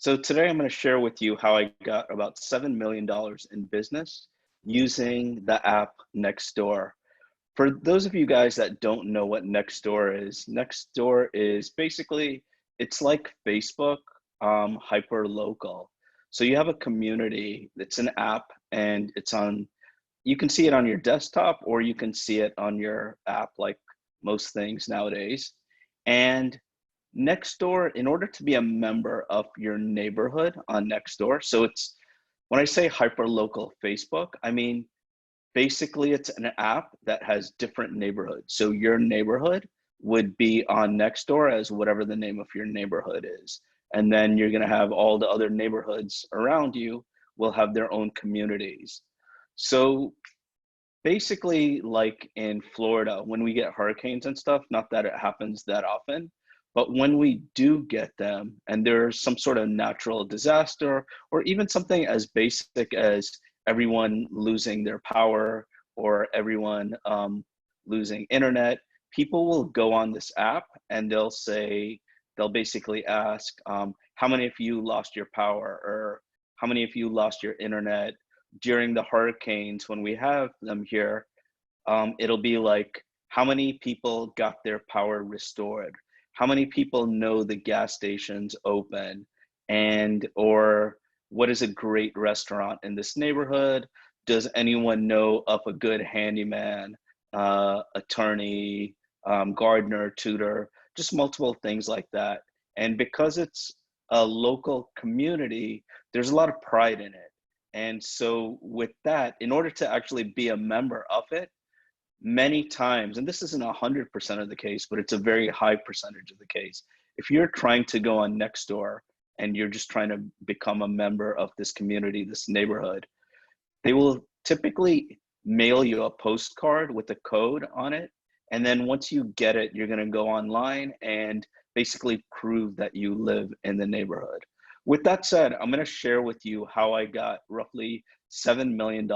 So today I'm going to share with you how I got about $7 million in business using the app NextDoor. For those of you guys that don't know what NextDoor is basically, it's like Facebook, hyper local. So you have a community, it's an app and you can see it on your desktop or you can see it on your app like most things nowadays. And Nextdoor, in order to be a member of your neighborhood on Nextdoor, so it's when I say hyperlocal Facebook, I mean basically it's an app that has different neighborhoods. So your neighborhood would be on Nextdoor as whatever the name of your neighborhood is. And then you're gonna have all the other neighborhoods around you will have their own communities. So basically, like in Florida, when we get hurricanes and stuff, not that it happens that often, but when we do get them and there's some sort of natural disaster or even something as basic as everyone losing their power or everyone losing internet, people will go on this app and they'll basically ask, how many of you lost your power or how many of you lost your internet during the hurricanes when we have them here. It'll be like, how many people got their power restored? How many people know the gas stations open? And, or what is a great restaurant in this neighborhood? Does anyone know of a good handyman, attorney, gardener, tutor, just multiple things like that. And because it's a local community, there's a lot of pride in it. And so with that, in order to actually be a member of it, many times, and this isn't 100% of the case, but it's a very high percentage of the case. If you're trying to go on Nextdoor and you're just trying to become a member of this community, this neighborhood, they will typically mail you a postcard with a code on it. And then once you get it, you're gonna go online and basically prove that you live in the neighborhood. With that said, I'm gonna share with you how I got roughly $7 million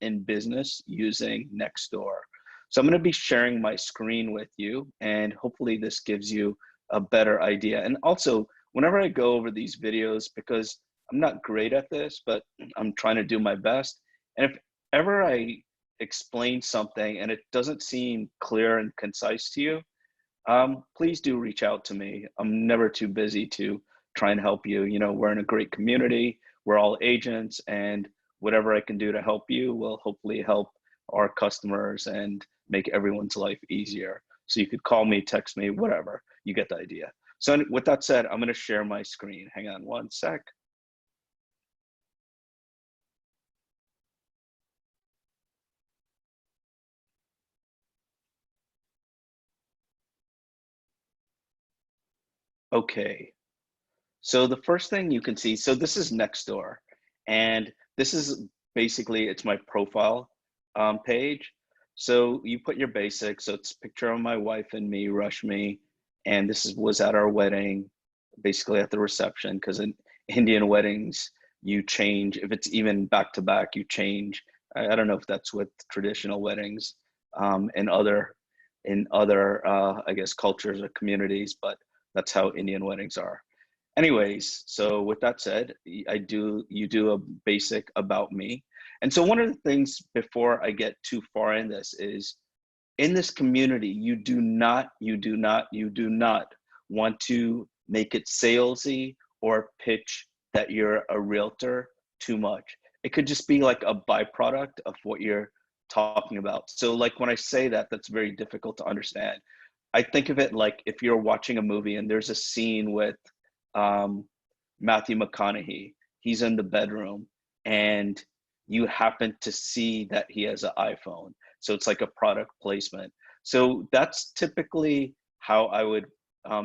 in business using Nextdoor. So I'm gonna be sharing my screen with you and hopefully this gives you a better idea. And also, whenever I go over these videos, because I'm not great at this, but I'm trying to do my best. And if ever I explain something and it doesn't seem clear and concise to you, please do reach out to me. I'm never too busy to try and help you. You know, we're in a great community. We're all agents, and whatever I can do to help you will hopefully help our customers and make everyone's life easier. So you could call me, text me, whatever. You get the idea. So with that said, I'm going to share my screen. Hang on one sec. Okay. So the first thing you can see, so this is Nextdoor, and this is basically, it's my profile page. So you put your basics, so it's a picture of my wife and me, Rushmi, and was at our wedding, basically at the reception, because in Indian weddings, you change, if it's even back to back, you change. I don't know if that's with traditional weddings in other I guess cultures or communities, but that's how Indian weddings are. Anyways, so with that said, you do a basic about me. And so one of the things before I get too far in this is, in this community, you do not want to make it salesy or pitch that you're a realtor too much. It could just be like a byproduct of what you're talking about. So like when I say that, that's very difficult to understand. I think of it like if you're watching a movie and there's a scene with um, Matthew McConaughey. He's in the bedroom and you happen to see that he has an iPhone. So it's like a product placement. So that's typically how I would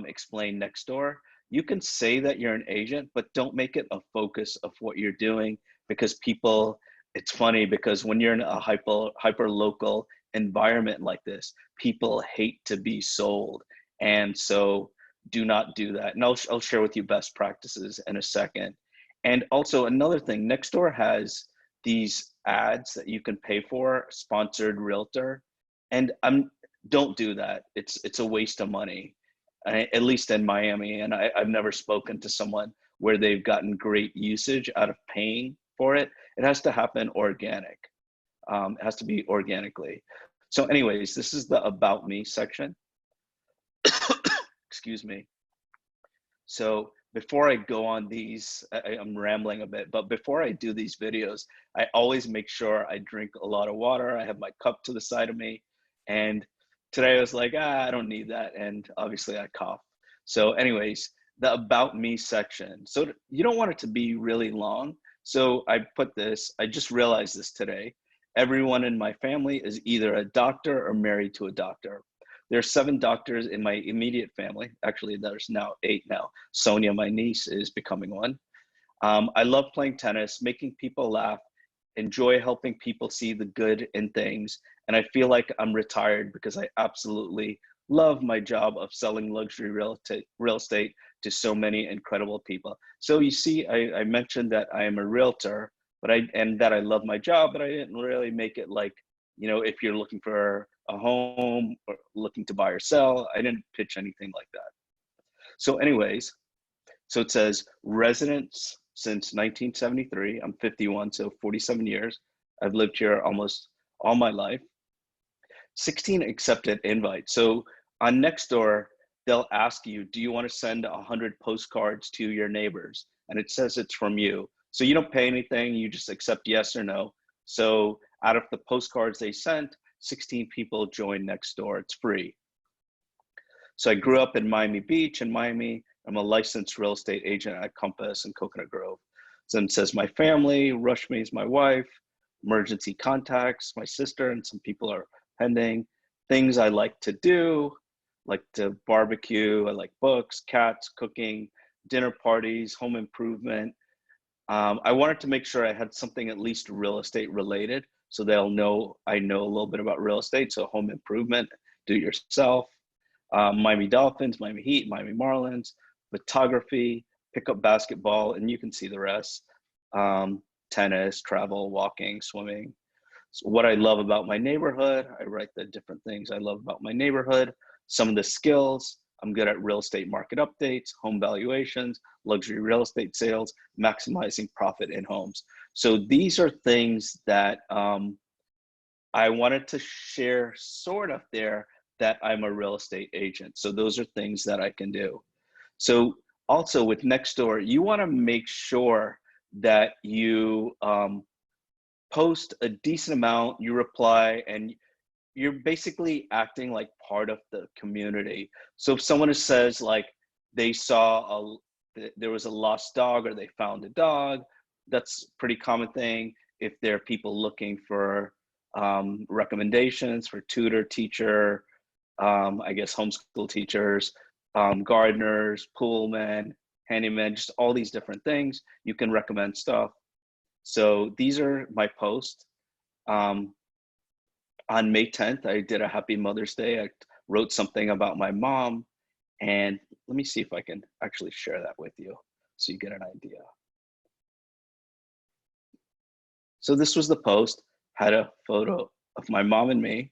explain Nextdoor. You can say that you're an agent, but don't make it a focus of what you're doing because people, it's funny because when you're in a hyper local environment like this, people hate to be sold. And so do not do that. And I'll share with you best practices in a second. And also another thing, Nextdoor has these ads that you can pay for, sponsored realtor. And don't do that. It's a waste of money, at least in Miami. And I've never spoken to someone where they've gotten great usage out of paying for it. It has to happen organic. It has to be organically. So anyways, this is the About Me section. Excuse me. So before I go on these, I'm rambling a bit, but before I do these videos, I always make sure I drink a lot of water. I have my cup to the side of me. And today I was like, I don't need that. And obviously I cough. So anyways, the About Me section. So you don't want it to be really long. So I put this, I just realized this today. Everyone in my family is either a doctor or married to a doctor. There's 7 doctors in my immediate family. Actually, there's now 8 now. Sonia, my niece, is becoming one. I love playing tennis, making people laugh, enjoy helping people see the good in things. And I feel like I'm retired because I absolutely love my job of selling luxury real estate to so many incredible people. So you see, I mentioned that I am a realtor, and that I love my job, but I didn't really make it like, you know, if you're looking for a home or looking to buy or sell, I didn't pitch anything like that. So anyways, so it says residents since 1973. I'm 51, so 47 years. I've lived here almost all my life. 16 accepted invites. So on Nextdoor, they'll ask you, do you want to send 100 postcards to your neighbors? And it says it's from you. So you don't pay anything, you just accept yes or no. So out of the postcards they sent, 16 people joined Nextdoor. It's free. So I grew up in Miami Beach in Miami. I'm a licensed real estate agent at Compass and Coconut Grove. So it says my family, Rushmi is my wife, emergency contacts, my sister, and some people are pending. Things I like to do, like to barbecue, I like books, cats, cooking, dinner parties, home improvement. I wanted to make sure I had something at least real estate related, so they'll know I know a little bit about real estate. So home improvement, do it yourself, Miami Dolphins, Miami Heat, Miami Marlins, photography, pick up basketball, and you can see the rest. Tennis, travel, walking, swimming. So what I love about my neighborhood, I write the different things I love about my neighborhood. Some of the skills, I'm good at real estate market updates, home valuations, luxury real estate sales, maximizing profit in homes. So these are things that I wanted to share sort of there, that I'm a real estate agent. So those are things that I can do. So also with Nextdoor, you want to make sure that you post a decent amount, you reply, and you're basically acting like part of the community. So if someone says like they saw there was a lost dog or they found a dog, that's a pretty common thing. If there are people looking for recommendations for tutor, teacher, I guess homeschool teachers, gardeners, poolmen, handymen, just all these different things, you can recommend stuff. So these are my posts. On May 10th, I did a Happy Mother's Day. I wrote something about my mom, and let me see if I can actually share that with you so you get an idea. So this was the post, had a photo of my mom and me.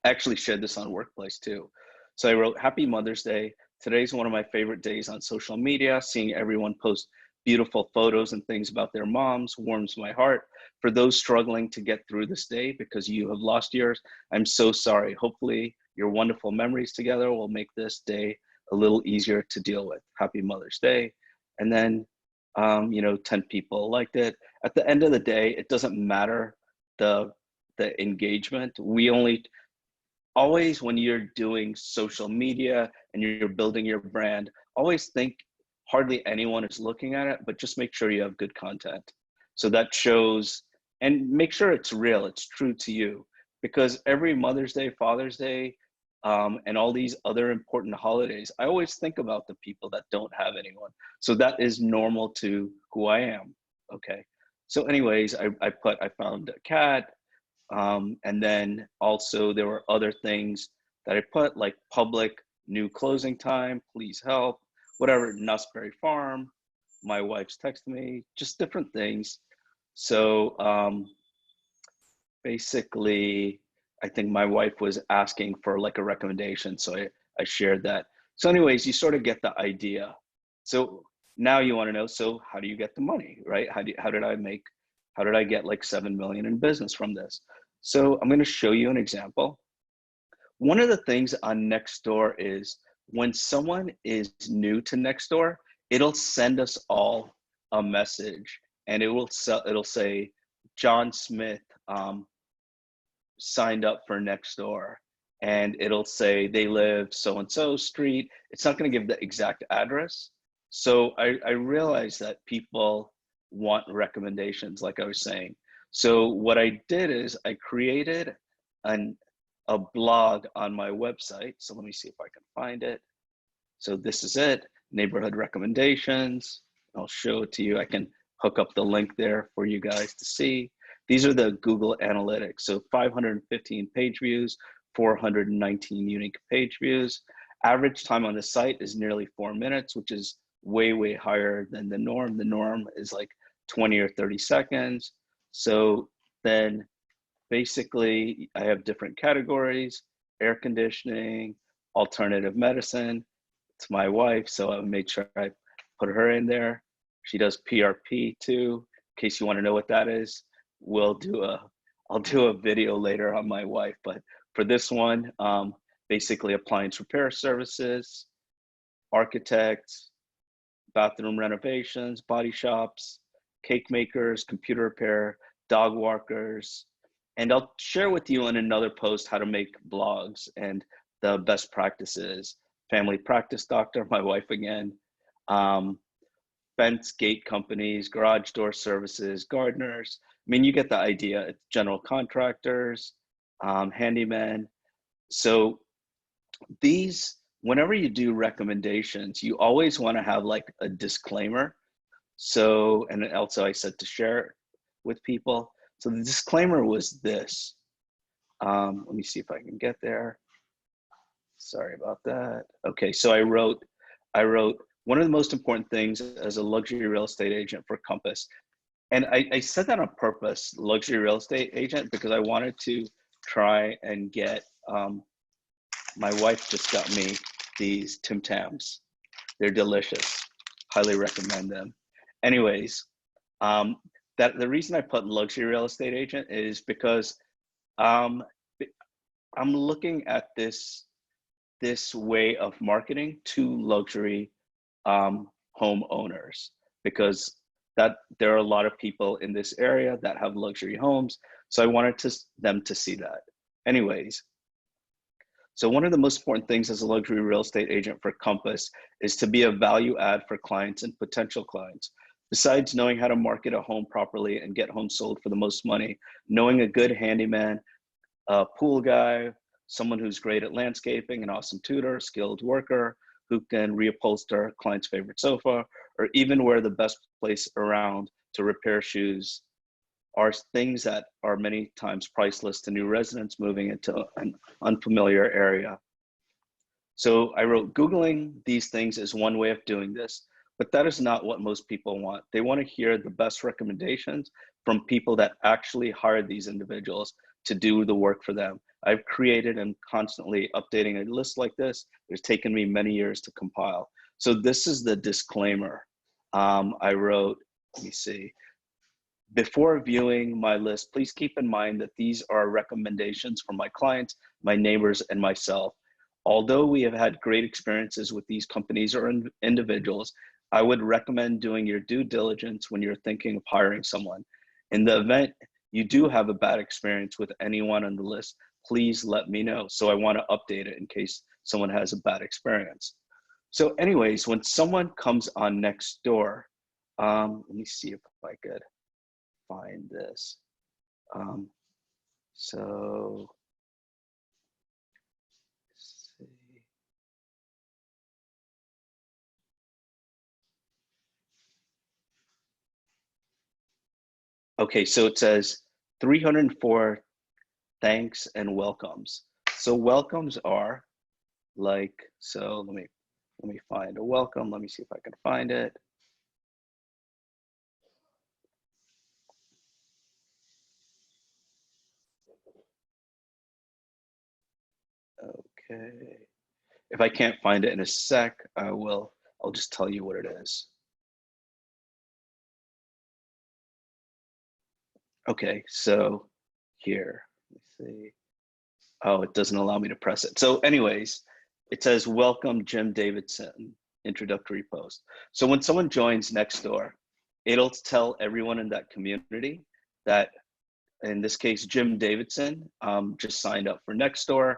I actually shared this on Workplace too. So I wrote, Happy Mother's Day. Today's one of my favorite days on social media. Seeing everyone post beautiful photos and things about their moms warms my heart. For those struggling to get through this day because you have lost yours, I'm so sorry. Hopefully your wonderful memories together will make this day a little easier to deal with. Happy Mother's Day. And then, 10 people liked it. At the end of the day, it doesn't matter the engagement. We only, always when you're doing social media and you're building your brand, always think hardly anyone is looking at it, but just make sure you have good content. So that shows, and make sure it's real, it's true to you, because every Mother's Day, Father's Day, and all these other important holidays, I always think about the people that don't have anyone. So that is normal to who I am, okay? So anyways, I found a cat, and then also there were other things that I put, like public new closing time, please help, whatever, Nussberry Farm, my wife's texted me, just different things. So basically, I think my wife was asking for like a recommendation, so I shared that. So anyways, you sort of get the idea. So Now you want to know, so how do you get the money, right? How did I get like 7 million in business from this? So I'm going to show you an example. One of the things on Nextdoor is when someone is new to Nextdoor, it'll send us all a message, and it'll say John Smith signed up for Nextdoor, and it'll say they live so and so street. It's not going to give the exact address. So I realized that people want recommendations, like I was saying. So what I did is I created an a blog on my website. So let me see if I can find it. So this is it, neighborhood recommendations. I'll show it to you. I can hook up the link there for you guys to see. These are the Google Analytics. So 515 page views, 419 unique page views. Average time on the site is nearly 4 minutes, which is way, way higher than the norm. The norm is like 20 or 30 seconds. So then basically I have different categories: air conditioning, alternative medicine. It's my wife, so I made sure I put her in there. She does PRP too, in case you want to know what that is. I'll do a video later on my wife, but for this one, basically appliance repair services, architects, bathroom renovations, body shops, cake makers, computer repair, dog walkers. And I'll share with you in another post how to make blogs and the best practices. Family practice doctor, my wife again, fence gate companies, garage door services, gardeners. I mean, you get the idea. It's general contractors, handymen. So these, whenever you do recommendations, you always want to have like a disclaimer. So, and also I said to share it with people. So the disclaimer was this. Let me see if I can get there. Sorry about that. Okay, so I wrote, one of the most important things as a luxury real estate agent for Compass. And I said that on purpose, luxury real estate agent, because I wanted to try and get, my wife just got me these Tim Tams. They're delicious. Highly recommend them. Anyways, that the reason I put luxury real estate agent is because um, I'm looking at this way of marketing to luxury homeowners, because that there are a lot of people in this area that have luxury homes. So I wanted them to see that. Anyways, so one of the most important things as a luxury real estate agent for Compass is to be a value add for clients and potential clients. Besides knowing how to market a home properly and get homes sold for the most money, knowing a good handyman, a pool guy, someone who's great at landscaping, an awesome tutor, skilled worker who can reupholster client's favorite sofa, or even wear the best place around to repair shoes, are things that are many times priceless to new residents moving into an unfamiliar area. So I wrote, Googling these things is one way of doing this, but that is not what most people want. They want to hear the best recommendations from people that actually hired these individuals to do the work for them. I've created and constantly updating a list like this. It's taken me many years to compile. So this is the disclaimer. I wrote, let me see. Before viewing my list, please keep in mind that these are recommendations from my clients, my neighbors, and myself. Although we have had great experiences with these companies or individuals, I would recommend doing your due diligence when you're thinking of hiring someone. In the event you do have a bad experience with anyone on the list, please let me know. So I want to update it in case someone has a bad experience. So anyways, when someone comes on Nextdoor, let me see if I could find this. So let's see. Okay, so it says 304 thanks and welcomes. So welcomes are like, so let me find a welcome. Let me see if I can find it. Okay. If I can't find it in a sec, I'll just tell you what it is. Okay, so here, let's see. Oh, it doesn't allow me to press it. So anyways, it says, welcome Jim Davidson, introductory post. So when someone joins Nextdoor, it'll tell everyone in that community that, in this case, Jim Davidson just signed up for Nextdoor.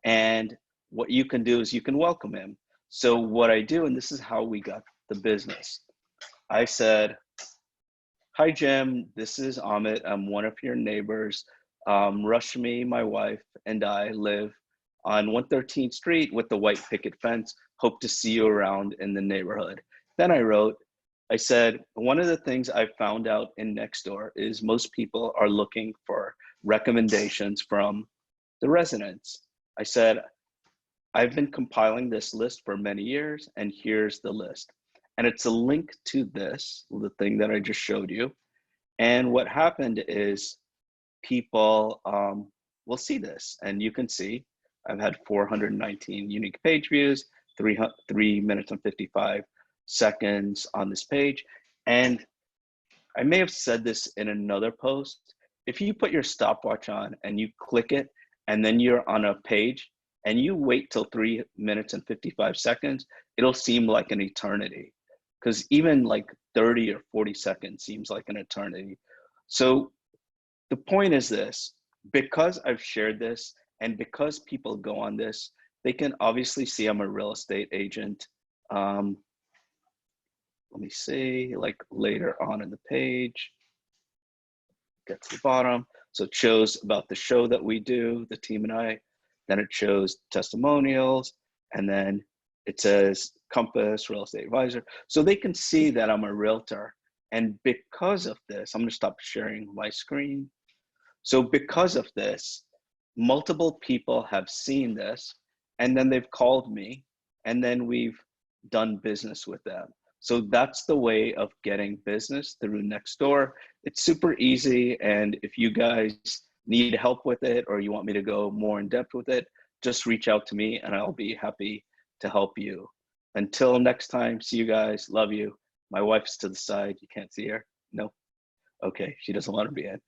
And what you can do is you can welcome him. So what I do, and this is how we got the business. I said, hi, Jim, this is Amit. I'm one of your neighbors. Rushmi, my wife, and I live on 113th Street with the white picket fence. Hope to see you around in the neighborhood. Then I wrote, I said, one of the things I found out in Nextdoor is most people are looking for recommendations from the residents. I said, I've been compiling this list for many years, and here's the list. And it's a link to this, the thing that I just showed you. And what happened is people will see this, and you can see I've had 419 unique page views, 3 minutes and 55 seconds on this page. And I may have said this in another post. If you put your stopwatch on and you click it, and then you're on a page and you wait till 3 minutes and 55 seconds, it'll seem like an eternity, because even like 30 or 40 seconds seems like an eternity. So the point is this, because I've shared this and because people go on this, they can obviously see I'm a real estate agent. Let me see, like later on in the page, get to the bottom. So it shows about the show that we do, the team and I. Then it shows testimonials, and then it says Compass Real Estate Advisor. So they can see that I'm a realtor. And because of this, I'm gonna stop sharing my screen. So because of this, multiple people have seen this, and then they've called me, and then we've done business with them. So that's the way of getting business through Nextdoor. It's super easy, and if you guys need help with it or you want me to go more in depth with it, just reach out to me and I'll be happy to help you. Until next time, see you guys. Love you. My wife's to the side. You can't see her? No? Okay, she doesn't want to be in.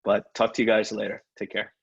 But talk to you guys later. Take care.